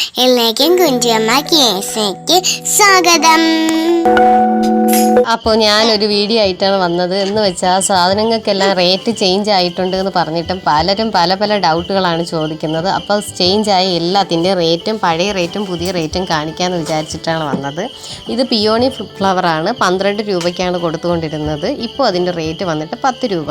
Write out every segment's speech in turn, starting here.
എല്ലാവർക്കും കുഞ്ചമ്മ കേസിലേക്ക് സ്വാഗതം. അപ്പോൾ ഞാനൊരു വീഡിയോ ആയിട്ടാണ് വന്നത്. എന്ന് വെച്ചാൽ സാധനങ്ങൾക്കെല്ലാം റേറ്റ് ചേഞ്ച് ആയിട്ടുണ്ട് എന്ന് പറഞ്ഞിട്ടും പലരും പല പല ഡൗട്ടുകളാണ് ചോദിക്കുന്നത്. അപ്പോൾ ചേഞ്ച് ആയ എല്ലാത്തിൻ്റെ റേറ്റും പഴയ റേറ്റും പുതിയ റേറ്റും കാണിക്കാമെന്ന് വിചാരിച്ചിട്ടാണ് വന്നത്. ഇത് പിയോണി ഫ്ലവറാണ്. 12 രൂപയ്ക്കാണ് കൊടുത്തുകൊണ്ടിരുന്നത്. ഇപ്പോൾ അതിൻ്റെ റേറ്റ് വന്നിട്ട് 10 രൂപ.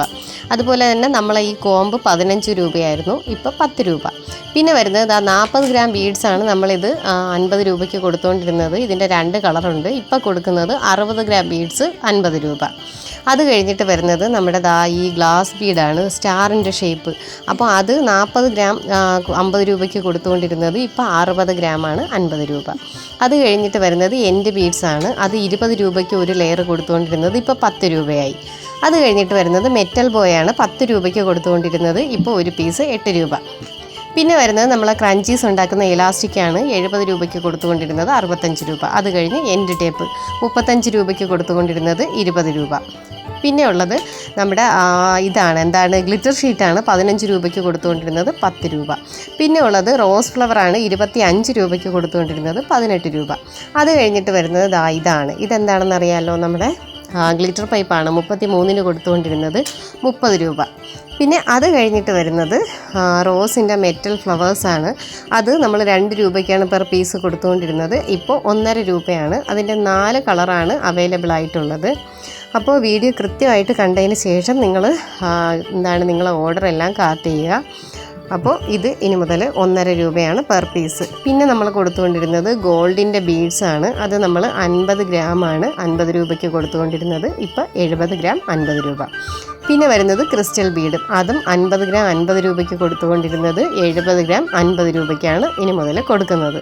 അതുപോലെ തന്നെ നമ്മളെ ഈ കോമ്പ് 15 രൂപയായിരുന്നു, ഇപ്പോൾ 10 രൂപ. പിന്നെ വരുന്നത് 40 ഗ്രാം ബീഡ്സാണ് നമ്മളിത് 50 രൂപയ്ക്ക് കൊടുത്തുകൊണ്ടിരുന്നത്. ഇതിൻ്റെ 2 കളറുണ്ട്. ഇപ്പോൾ കൊടുക്കുന്നത് 60 ഗ്രാം ബീഡ്സ് 50 രൂപ. അത് കഴിഞ്ഞിട്ട് വരുന്നത് നമ്മുടെ ഈ ഗ്ലാസ് ബീഡാണ്, സ്റ്റാറിൻ്റെ ഷേപ്പ്. അപ്പോൾ അത് 40 ഗ്രാം 50 രൂപയ്ക്ക് കൊടുത്തുകൊണ്ടിരുന്നത്. ഇപ്പോൾ 60 ഗ്രാമാണ് 50 രൂപ. അത് കഴിഞ്ഞിട്ട് വരുന്നത് എൻഡ് ബീഡ്സാണ്. അത് 20 രൂപയ്ക്ക് ഒരു ലെയർ കൊടുത്തുകൊണ്ടിരുന്നത്. ഇപ്പോൾ 10 രൂപയായി. അത് കഴിഞ്ഞിട്ട് വരുന്നത് മെറ്റൽ ബോയാണ്. 10 രൂപയ്ക്ക് കൊടുത്തുകൊണ്ടിരുന്നത്. ഇപ്പോൾ ഒരു പീസ് 8 രൂപ. പിന്നെ വരുന്നത് നമ്മൾ ക്രഞ്ചീസ് ഉണ്ടാക്കുന്ന ഇലാസ്റ്റിക്കാണ്. 70 രൂപയ്ക്ക് കൊടുത്തുകൊണ്ടിരുന്നത് 65 രൂപ. അത് കഴിഞ്ഞ് എൻഡ് ടേപ്പ് 35 രൂപയ്ക്ക് കൊടുത്തുകൊണ്ടിരുന്നത് 20 രൂപ. പിന്നെ ഉള്ളത് നമ്മുടെ എന്താണ് ഗ്ലിറ്റർ ഷീറ്റാണ്. 15 രൂപയ്ക്ക് കൊടുത്തുകൊണ്ടിരുന്നത് 10 രൂപ. പിന്നെ ഉള്ളത് റോസ് ഫ്ലവറാണ്. 25 രൂപയ്ക്ക് കൊടുത്തുകൊണ്ടിരുന്നത് 18 രൂപ. അത് കഴിഞ്ഞിട്ട് വരുന്നത് ഇതെന്താണെന്ന് അറിയാമല്ലോ, നമ്മുടെ ഗ്ലിറ്റർ പൈപ്പാണ്. 33 കൊടുത്തുകൊണ്ടിരുന്നത് 30 രൂപ. പിന്നെ അത് കഴിഞ്ഞിട്ട് വരുന്നത് റോസിൻ്റെ മെറ്റൽ ഫ്ലവേഴ്സാണ്. അത് നമ്മൾ 2 രൂപയ്ക്കാണ് പെർ പീസ് കൊടുത്തുകൊണ്ടിരുന്നത്. ഇപ്പോൾ 1.5 രൂപയാണ്. അതിൻ്റെ 4 കളറാണ് അവൈലബിൾ ആയിട്ടുള്ളത്. അപ്പോൾ വീഡിയോ കൃത്യമായിട്ട് കണ്ടതിന് ശേഷം നിങ്ങളെ ഓർഡറെല്ലാം കാർട്ട് ചെയ്യുക. അപ്പോൾ ഇത് ഇനി മുതൽ 1.5 രൂപയാണ് പെർ പീസ്. പിന്നെ നമ്മൾ കൊടുത്തുകൊണ്ടിരുന്നത് ഗോൾഡിൻ്റെ ബീഡ്സാണ്. അത് നമ്മൾ 50 ഗ്രാമാണ് 50 രൂപയ്ക്ക് കൊടുത്തുകൊണ്ടിരുന്നത്. ഇപ്പോൾ 70 ഗ്രാം 50 രൂപ. പിന്നെ വരുന്നത് ക്രിസ്റ്റൽ ബീഡും. അതും 50 ഗ്രാം 50 രൂപയ്ക്ക് കൊടുത്തുകൊണ്ടിരുന്നത് 70 ഗ്രാം 50 രൂപയ്ക്കാണ് ഇനി മുതൽ കൊടുക്കുന്നത്.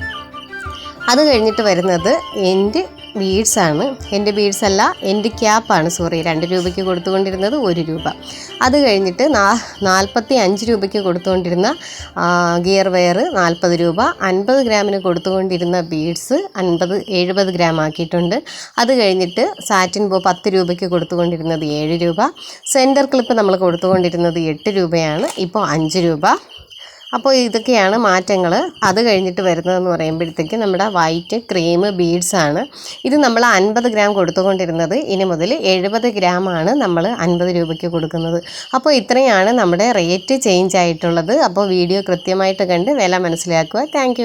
അത് കഴിഞ്ഞിട്ട് വരുന്നത് എൻഡ് ബീഡ്സാണ്. എൻഡ് ബീഡ്സ് അല്ല, എൻഡ് ക്യാപ്പാണ്. 2 രൂപയ്ക്ക് കൊടുത്തുകൊണ്ടിരുന്നത് 1 രൂപ. അത് കഴിഞ്ഞിട്ട് 45 രൂപയ്ക്ക് കൊടുത്തുകൊണ്ടിരുന്ന ഗിയർ വെയർ 40 രൂപ. 50 ഗ്രാമിന് കൊടുത്തുകൊണ്ടിരുന്ന ബീഡ്സ് 70 ഗ്രാം ആക്കിയിട്ടുണ്ട്. അത് കഴിഞ്ഞിട്ട് സാറ്റിൻ ബോ 10 രൂപയ്ക്ക് കൊടുത്തുകൊണ്ടിരുന്നത് 7 രൂപ. സെൻറ്റർ ക്ലിപ്പ് നമ്മൾ കൊടുത്തുകൊണ്ടിരുന്നത് 8 രൂപയാണ്, ഇപ്പോൾ 5 രൂപ. അപ്പോൾ ഇതൊക്കെയാണ് മാറ്റങ്ങൾ. അത് കഴിഞ്ഞിട്ട് വരുന്നതെന്ന് പറയുമ്പോഴത്തേക്ക് നമ്മുടെ വൈറ്റ് ക്രീം ബീഡ്സാണ്. ഇത് നമ്മൾ 50 ഗ്രാം കൊടുത്തുകൊണ്ടിരുന്നത് ഇനി മുതൽ 70 ഗ്രാമാണ് നമ്മൾ 50 രൂപയ്ക്ക് കൊടുക്കുന്നത്. അപ്പോൾ ഇത്രയാണ് നമ്മുടെ റേറ്റ് ചേഞ്ച് ആയിട്ടുള്ളത്. അപ്പോൾ വീഡിയോ കൃത്യമായിട്ട് കണ്ട് വില മനസ്സിലാക്കുക. താങ്ക്